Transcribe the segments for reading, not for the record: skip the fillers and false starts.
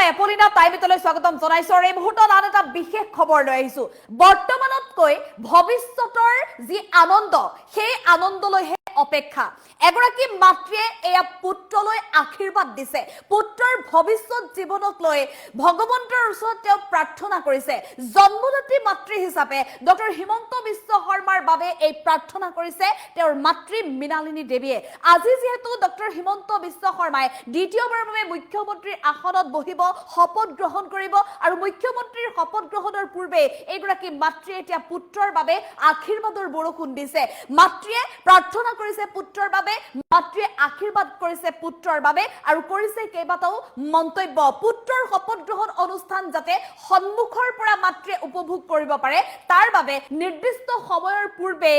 মই এপলিনা টাইমলৈ স্বাগতম জনাইছো আৰু এই মুহূৰ্তত আন এটা বিশেষ খবৰ লৈ আহিছো বৰ্তমানতকৈ ভৱিষ্যতৰ যি আনন্দ সেই আনন্দলৈহে অপেক্ষা এগৰাকী মাতৃয়ে এয়া পুত্ৰলৈ আশীৰ্বাদ দিছে পুত্ৰৰ ভৱিষ্যত জীৱনক লৈ ভগৱন্তৰ ওচৰত তেওঁ প্ৰাৰ্থনা কৰিছে জন্মদাত্ৰী মাতৃ হিচাপে ডক্টৰ হিমন্ত বিশ্ব শৰ্মাৰ বাবে এই প্ৰাৰ্থনা কৰিছে তেওঁৰ মাতৃ মৃণালিনী দেৱীয়ে আজি যেহেতু ডক্টৰ হিমন্ত বিশ্ব শৰ্মাই দ্বিতীয়বাৰৰ বাবে মুখ্যমন্ত্ৰীৰ আসনত বহিব শপত গ্ৰহণ কৰিব আৰু মুখ্যমন্ত্ৰীৰ শপত গ্ৰহণৰ পূৰ্বে এইগৰাকী মাতৃয়ে এতিয়া পুত্ৰৰ বাবে আশীৰ্বাদৰ বৰষুণ দিছে মাতৃয়ে প্ৰাৰ্থনা কৰিছে পুত্ৰৰ বাবে মাতৃয়ে আশীৰ্বাদ কৰিছে পুত্ৰৰ বাবে আৰু কৰিছে কেইবাটাও মন্তব্য পুত্ৰৰ শপত গ্ৰহণ অনুষ্ঠান যাতে সন্মুখৰ পৰা মাতৃয়ে উপভোগ কৰিব পাৰে তাৰ বাবে নিৰ্দিষ্ট সময়ৰ পূৰ্বে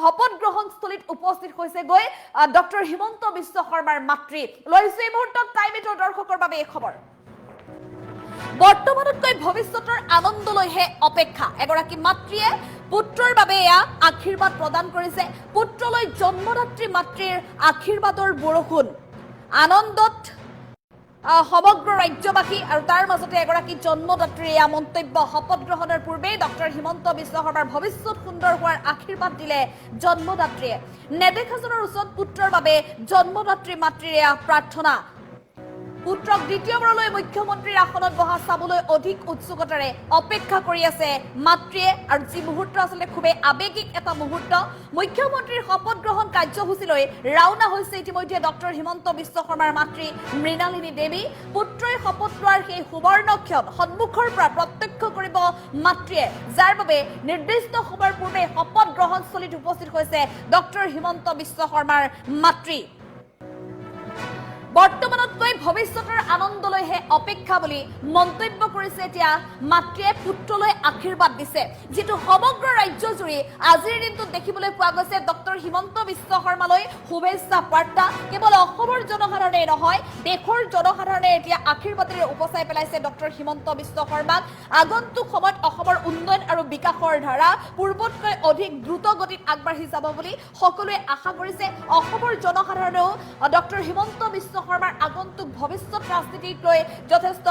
শপত গ্ৰহণস্থলীত উপস্থিত হৈছে গৈ ডক্টৰ হিমন্ত বিশ্ব শৰ্মাৰ মাতৃ লৈছে এই মুহূৰ্তত টাইমেটৰ দৰ্শকৰ বাবে এই খবৰ বৰ্তমানতকৈ ভৱিষ্যতৰ আনন্দলৈহে অপেক্ষা এগৰাকী মাতৃয়ে পুত্ৰৰ বাবে এয়া আশীৰ্বাদ প্ৰদান কৰিছে পুত্ৰলৈ জন্মদাত্ৰী মাতৃৰ আশীৰ্বাদৰ বৰষুণ আনন্দত সমগ্ৰ ৰাজ্যবাসী আৰু তাৰ মাজতে এগৰাকী জন্মদাত্ৰীৰ এয়া মন্তব্য শপত গ্ৰহণৰ পূৰ্বেই ডক্টৰ হিমন্ত বিশ্ব শৰ্মাৰ ভৱিষ্যত সুন্দৰ হোৱাৰ আশীৰ্বাদ দিলে জন্মদাত্ৰীয়ে নেদেখাজনৰ ওচৰত পুত্ৰৰ বাবে জন্মদাত্ৰী মাতৃৰ এয়া প্ৰাৰ্থনা পুত্ৰক দ্বিতীয়বাৰলৈ মুখ্যমন্ত্ৰীৰ আসনত বহা চাবলৈ অধিক উৎসুকতাৰে অপেক্ষা কৰি আছে মাতৃয়ে আৰু যি মুহূৰ্ত আচলতে খুবেই আৱেগিক এটা মুহূৰ্ত মুখ্যমন্ত্ৰীৰ শপত গ্ৰহণ কাৰ্যসূচীলৈ ৰাওনা হৈছে ইতিমধ্যে ডক্টৰ হিমন্ত বিশ্ব শৰ্মাৰ মাতৃ মৃণালিনী দেৱী পুত্ৰই শপত লোৱাৰ সেই সুবৰ্ণক্ষণ সন্মুখৰ পৰা প্ৰত্যক্ষ কৰিব মাতৃয়ে যাৰ বাবে নিৰ্দিষ্ট সময়ৰ পূৰ্বে শপত গ্ৰহণস্থলীত উপস্থিত হৈছে ডক্টৰ হিমন্ত বিশ্ব শৰ্মাৰ মাতৃ বৰ্তমানতকৈ ভৱিষ্যতৰ আনন্দলৈহে অপেক্ষা বুলি মন্তব্য কৰিছে এতিয়া মাতৃয়ে পুত্ৰলৈ আশীৰ্বাদ দিছে যেটো সমগ্ৰ ৰাজ্যজুৰি আজিৰ দিনটোত দেখিবলৈ পোৱা গৈছে ডক্টৰ হিমন্ত বিশ্ব শৰ্মালৈ শুভেচ্ছা বাৰ্তা কেৱল অসমৰ জনসাধাৰণে নহয় দেশৰ জনসাধাৰণে এতিয়া আশীৰ্বাদেৰে উপচাই পেলাইছে ডক্টৰ হিমন্ত বিশ্ব শৰ্মাক আগন্তুক সময়ত অসমৰ উন্নয়ন আৰু বিকাশৰ ধাৰা পূৰ্বতকৈ অধিক দ্ৰুত গতিত আগবাঢ়ি যাব বুলি সকলোৱে আশা কৰিছে অসমৰ জনসাধাৰণেও ডক্টৰ হিমন্ত বিশ্ব শৰ্মাৰ আগন্তুক ভৱিষ্যত ৰাজনীতিক লৈ যথেষ্ট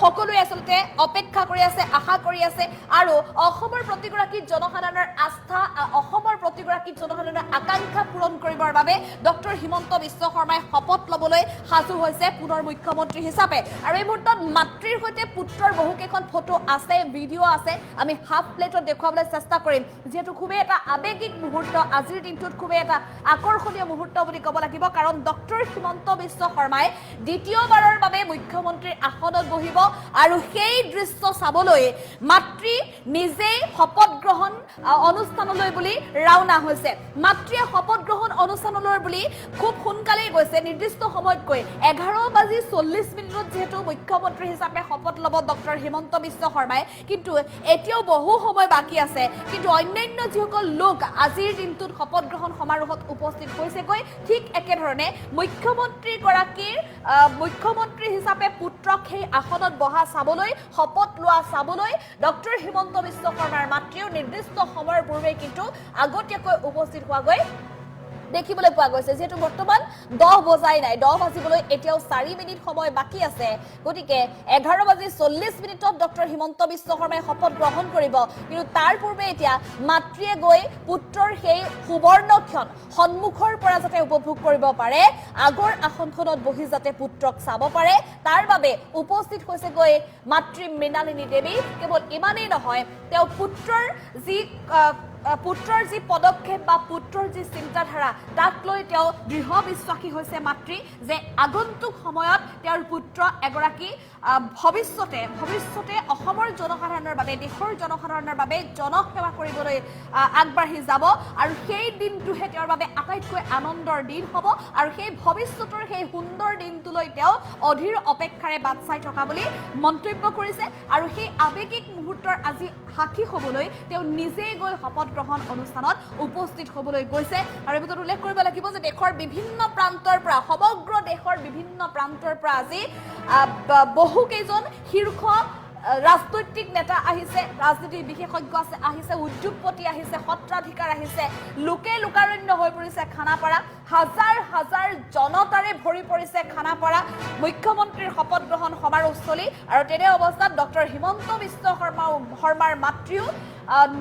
সকলোৱে আচলতে অপেক্ষা কৰি আছে আশা কৰি আছে আৰু অসমৰ প্ৰতিগৰাকী জনসাধাৰণৰ আস্থা অসমৰ প্ৰতিগৰাকী জনসাধাৰণৰ আকাংক্ষা পূৰণ কৰিবৰ বাবে ডক্টৰ হিমন্ত বিশ্ব শৰ্মাই শপত ল'বলৈ সাজু হৈছে পুনৰ মুখ্যমন্ত্ৰী হিচাপে আৰু এই মুহূৰ্তত মাতৃৰ সৈতে পুত্ৰৰ বহুকেইখন ফটো আছে ভিডিঅ' আছে আমি হাফ প্লেটত দেখুৱাবলৈ চেষ্টা কৰিম যেহেতু খুবেই এটা আৱেগিক মুহূৰ্ত আজিৰ দিনটোত খুবেই এটা আকৰ্ষণীয় মুহূৰ্ত বুলি ক'ব লাগিব কাৰণ ডক্টৰ হিমন্ত বিশ্ব শৰ্মাই দ্বিতীয়বাৰৰ বাবে মুখ্যমন্ত্ৰীৰ আসনত বহিব আৰু সেই দৃশ্য চাবলৈ মাতৃ নিজেই শপত গ্ৰহণ অনুষ্ঠানলৈ বুলি ৰাওনা হৈছে মাতৃয়ে শপত গ্ৰহণ অনুষ্ঠানলৈ বুলি খুব সোনকালেই গৈছে নিৰ্দিষ্ট সময়তকৈ 11:40 যেহেতু মুখ্যমন্ত্ৰী হিচাপে শপত ল'ব ডক্টৰ হিমন্ত বিশ্ব শৰ্মাই কিন্তু এতিয়াও বহু সময় বাকী আছে কিন্তু অন্যান্য যিসকল লোক আজিৰ দিনটোত শপত গ্ৰহণ সমাৰোহত উপস্থিত হৈছেগৈ ঠিক একেধৰণে মুখ্যমন্ত্ৰী হিচাপে পুত্ৰক সেই আসনত বহা চাবলৈ শপত লোৱা চাবলৈ ডক্টৰ হিমন্ত বিশ্ব শৰ্মাৰ মাতৃও নিৰ্দিষ্ট সময়ৰ পূৰ্বে কিন্তু আগতীয়াকৈ উপস্থিত হোৱাগৈ দেখিবলৈ পোৱা গৈছে যেহেতু বৰ্তমান 10 বজাই নাই 10 বাজিবলৈ এতিয়াও 4 মিনিট সময় বাকি আছে গতিকে 11:40 ডক্টৰ হিমন্ত বিশ্ব শৰ্মাই শপত গ্ৰহণ কৰিব কিন্তু তাৰ পূৰ্বে এতিয়া মাতৃয়ে গৈ পুত্ৰৰ সেই সুবৰ্ণক্ষণ সন্মুখৰ পৰা যাতে উপভোগ কৰিব পাৰে আগৰ আসনখনত বহি যাতে পুত্ৰক চাব পাৰে তাৰ বাবে উপস্থিত হৈছে গৈ মাতৃ মৃণালিনী দেৱী কেৱল ইমানেই নহয় তেওঁ পুত্ৰৰ যি পদক্ষেপ বা পুত্ৰৰ যি চিন্তাধাৰা তাক লৈ তেওঁ দৃঢ় বিশ্বাসী হৈছে মাতৃ যে আগন্তুক সময়ত তেওঁৰ পুত্ৰ এগৰাকী ভৱিষ্যতে অসমৰ জনসাধাৰণৰ বাবে দেশৰ জনসাধাৰণৰ বাবে জনসেৱা কৰিবলৈ আগবাঢ়ি যাব আৰু সেই দিনটোহে তেওঁৰ বাবে আটাইতকৈ আনন্দৰ দিন হ'ব আৰু সেই ভৱিষ্যতৰ সেই সুন্দৰ দিনটোলৈ তেওঁ অধীৰ অপেক্ষাৰে বাট চাই থকা বুলি মন্তব্য কৰিছে আৰু সেই আৱেগিক মুহূৰ্তৰ আজি সাক্ষী হ'বলৈ তেওঁ নিজেই গৈ শপত গ্ৰহণ অনুষ্ঠানত উপস্থিত হ'বলৈ গৈছে আৰু এই ভিতৰত উল্লেখ কৰিব লাগিব যে দেশৰ বিভিন্ন প্ৰান্তৰ পৰা সমগ্ৰ দেশৰ বিভিন্ন প্ৰান্তৰ পৰা আজি বহুকেইজন শীৰ্ষ ৰাজনৈতিক নেতা আহিছে, ৰাজনীতিৰ বিশেষজ্ঞ আছে আহিছে, উদ্যোগপতি আহিছে, সত্ৰাধিকাৰ আহিছে, লোকে লোকাৰণ্য হৈ পৰিছে খানাপাৰা, হাজাৰ হাজাৰ জনতাৰে ভৰি পৰিছে খানাপাৰা মুখ্যমন্ত্ৰীৰ শপত গ্ৰহণ সমাৰোহস্থলী। আৰু তেনে অৱস্থাত ডক্টৰ হিমন্ত বিশ্ব শৰ্মাৰ মাতৃও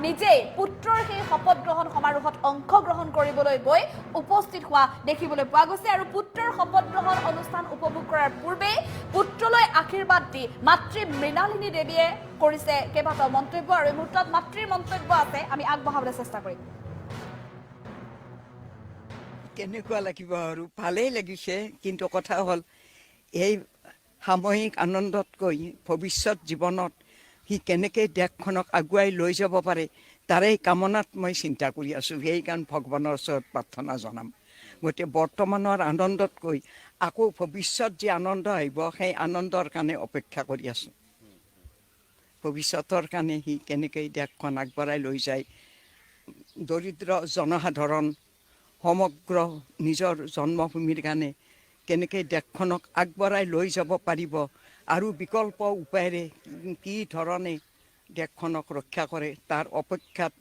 নিজেই পুত্ৰৰ সেই শপত গ্ৰহণ সমাৰোহত অংশগ্ৰহণ কৰিবলৈ গৈ উপস্থিত হোৱা দেখিবলৈ পোৱা গৈছে। আৰু পুত্ৰৰ শপত গ্ৰহণ অনুষ্ঠান উপভোগ কৰাৰ পূৰ্বে পুত্ৰলৈ আশীৰ্বাদ দি মাতৃ মৃণালিনী দেৱীয়ে কৰিছে কেইবাটাও মন্তব্য, আৰু এই মুহূৰ্তত মাতৃৰ মন্তব্য আছে, আমি আগবঢ়াবলৈ চেষ্টা কৰিম। কেনেকুৱা লাগিব আৰু ভালেই লাগিছে, কিন্তু কথা হ'ল এই সাময়িক আনন্দতকৈ ভৱিষ্যত জীৱনত সি কেনেকৈ দেশখনক আগুৱাই লৈ যাব পাৰে তাৰে কামনাত মই চিন্তা কৰি আছোঁ। সেইকাৰণে ভগৱানৰ ওচৰত প্ৰাৰ্থনা জনাম। গতিকে বৰ্তমানৰ আনন্দতকৈ আকৌ ভৱিষ্যত যি আনন্দ আহিব সেই আনন্দৰ কাৰণে অপেক্ষা কৰি আছোঁ। ভৱিষ্যতৰ কাৰণে সি কেনেকৈ দেশখন আগবঢ়াই লৈ যায়, দৰিদ্ৰ জনসাধাৰণ সমগ্ৰ নিজৰ জন্মভূমিৰ কাৰণে কেনেকৈ দেশখনক আগবঢ়াই লৈ যাব পাৰিব, আৰু বিকল্প উপায়েৰে কি ধৰণে দেশখনক ৰক্ষা কৰে তাৰ অপেক্ষাত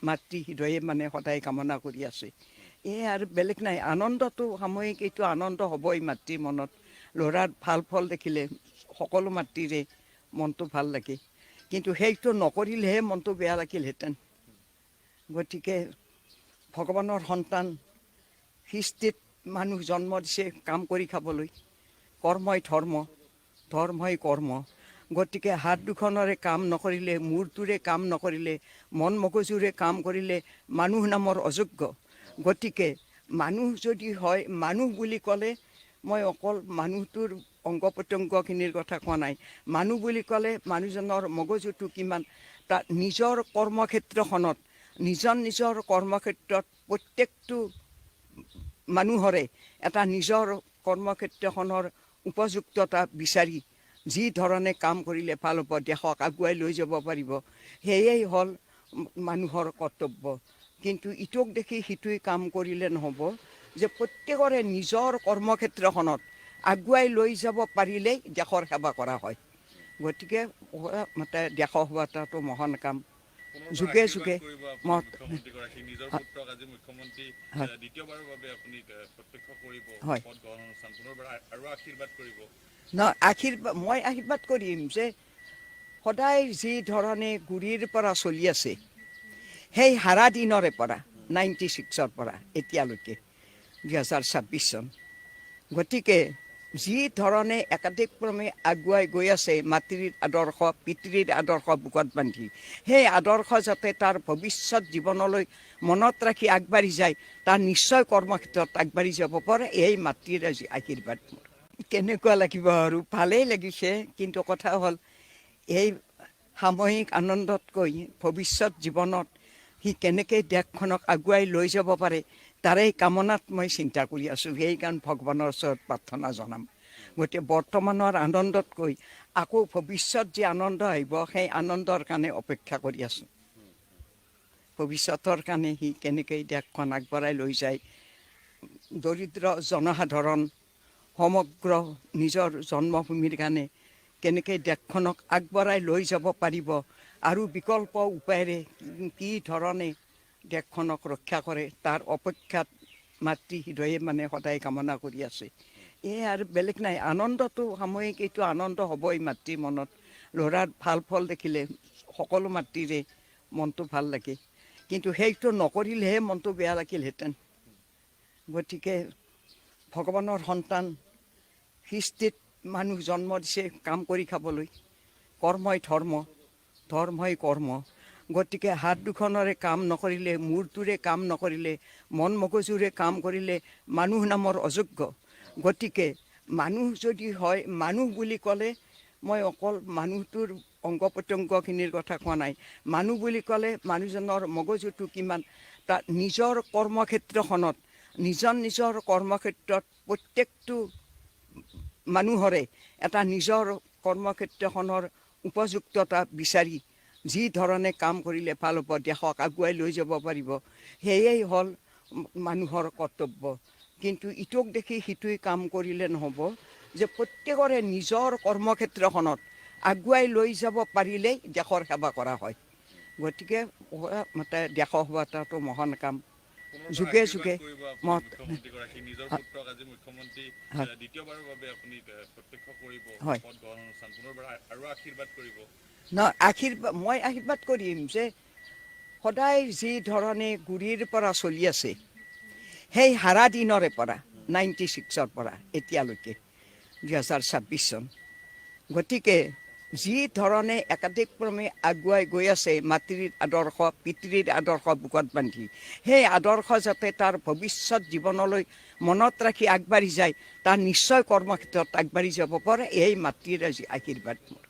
মাতৃ হৃদয়ে সদায় কামনা কৰি আছে। আৰু বেলেগ নাই, আনন্দটো সাময়িক এইটো আনন্দ হ'বই মাতৃৰ মনত। ল'ৰাৰ ভাল ফল দেখিলে সকলো মাতৃৰে মনটো ভাল লাগে, কিন্তু সেইটো নকৰিলেহে মনটো বেয়া লাগিলহেঁতেন। গতিকে ভগৱানৰ সন্তান, সৃষ্টিত মানুহ জন্ম দিছে কাম কৰি খাবলৈ, কৰ্মই ধৰ্ম, ধৰ্মই কৰ্ম। গতিকে হাত দুখনেৰে কাম নকৰিলে, মূৰটোৰে কাম নকৰিলে, মন মগজুৰে কাম কৰিলে মানুহ নামৰ অযোগ্য। গতিকে মানুহ যদি হয়, মানুহ বুলি ক'লে মই অকল মানুহটোৰ অংগ প্ৰত্যংগখিনিৰ কথা কোৱা নাই। মানুহ বুলি ক'লে মানুহজনৰ মগজুটো কিমান, তাত নিজৰ কৰ্মক্ষেত্ৰখনত, নিজৰ নিজৰ কৰ্মক্ষেত্ৰত প্ৰত্যেকটো মানুহৰে এটা নিজৰ কৰ্মক্ষেত্ৰখনৰ উপযুক্ততা বিচাৰি যি ধৰণে কাম কৰিলে ভাল হ'ব, দেশক আগুৱাই লৈ যাব পাৰিব, সেয়েই হ'ল মানুহৰ কৰ্তব্য। কিন্তু ইটোক দেখি সিটোৱে কাম কৰিলে নহ'ব, যে প্ৰত্যেকৰে নিজৰ কৰ্মক্ষেত্ৰখনত আগুৱাই লৈ যাব পাৰিলেই দেশৰ সেৱা কৰা হয়। গতিকে দেশৰ সেৱাটো মহান কাম। যুগে যুগে মই আশীৰ্বাদ কৰিম যে সদায় যি ধৰণে গুৰিৰ পৰা চলি আছে, সেই হাৰা দিনৰে পৰা 96ৰ পৰা এতিয়ালৈকে 2026 চন, গতিকে যি ধৰণে একাধিক্ৰমে আগুৱাই গৈ আছে মাতৃৰ আদৰ্শ, পিতৃৰ আদৰ্শ বুকত বান্ধি, সেই আদৰ্শ যাতে তাৰ ভৱিষ্যত জীৱনলৈ মনত ৰাখি আগবাঢ়ি যায়, তাৰ নিশ্চয় কৰ্মক্ষেত্ৰত আগবাঢ়ি যাব পাৰে। এই মাতৃৰ আজি আশীৰ্বাদ। কেনেকুৱা লাগিব আৰু ভালেই লাগিছে, কিন্তু কথা হ'ল এই সাময়িক আনন্দতকৈ ভৱিষ্যত জীৱনত সি কেনেকৈ দেশখনক আগুৱাই লৈ যাব পাৰে তাৰে কামনাত মই চিন্তা কৰি আছোঁ। সেইকাৰণে ভগৱানৰ ওচৰত প্ৰাৰ্থনা জনাম। গতিকে বৰ্তমানৰ আনন্দতকৈ আকৌ ভৱিষ্যত যি আনন্দ আহিব সেই আনন্দৰ কাৰণে অপেক্ষা কৰি আছোঁ। ভৱিষ্যতৰ কাৰণে সি কেনেকৈ দেশখন আগবঢ়াই লৈ যায়, দৰিদ্ৰ জনসাধাৰণ সমগ্ৰ নিজৰ জন্মভূমিৰ কাৰণে কেনেকৈ দেশখনক আগবঢ়াই লৈ যাব পাৰিব, আৰু বিকল্প উপায়েৰে কি ধৰণে দেশখনক ৰক্ষা কৰে তাৰ অপেক্ষাত মাতৃ হৃদয়ে সদায় কামনা কৰি আছে। আৰু বেলেগ নাই, আনন্দটো সাময়িক এইটো আনন্দ হ'বই মাতৃৰ মনত। ল'ৰাৰ ভাল ফল দেখিলে সকলো মাতৃৰে মনটো ভাল লাগে, কিন্তু সেইটো নকৰিলেহে মনটো বেয়া লাগিলহেঁতেন। গতিকে ভগৱানৰ সন্তান, সৃষ্টিত মানুহ জন্ম দিছে কাম কৰি খাবলৈ, কৰ্মই ধৰ্ম, ধৰ্মই কৰ্ম। গতিকে হাত দুখনেৰে কাম নকৰিলে, মূৰটোৰে কাম নকৰিলে, মন মগজুৰে কাম কৰিলে মানুহ নামৰ অযোগ্য। গতিকে মানুহ যদি হয়, মানুহ বুলি ক'লে মই অকল মানুহটোৰ অংগ প্ৰত্যংগখিনিৰ কথা কোৱা নাই। মানুহ বুলি ক'লে মানুহজনৰ মগজুটো কিমান, তাত নিজৰ কৰ্মক্ষেত্ৰখনত, নিজৰ নিজৰ কৰ্মক্ষেত্ৰত প্ৰত্যেকটো মানুহৰে এটা নিজৰ কৰ্মক্ষেত্ৰখনৰ উপযুক্ততা বিচাৰি যি ধৰণে কাম কৰিলে ভাল হ'ব, দেশক আগুৱাই লৈ যাব পাৰিব, সেয়েই হ'ল মানুহৰ কৰ্তব্য। কিন্তু ইটোক দেখি সিটোৱে কাম কৰিলে নহ'ব, যে প্ৰত্যেকৰে নিজৰ কৰ্মক্ষেত্ৰখনত আগুৱাই লৈ যাব পাৰিলেই দেশৰ সেৱা কৰা হয়। গতিকে মানে দেশৰ সেৱা এটাটো মহান কাম। যুগে যুগে হয় মই আশীৰ্বাদ কৰিম যে সদায় যি ধৰণে গুৰিৰ পৰা চলি আছে সেই হাৰা দিনৰে পৰা 96ৰ পৰা এতিয়ালৈকে 2026 চন, গতিকে যি ধৰণে একাধিক্ৰমে আগুৱাই গৈ আছে মাতৃৰ আদৰ্শ পিতৃৰ আদৰ্শ বুকত বান্ধি, সেই আদৰ্শ যাতে তাৰ ভৱিষ্যত জীৱনলৈ মনত ৰাখি আগবাঢ়ি যায়, তাৰ নিশ্চয় কৰ্মক্ষেত্ৰত আগবাঢ়ি যাব পাৰে। এই মাতৃৰ আজি আশীৰ্বাদ মোৰ।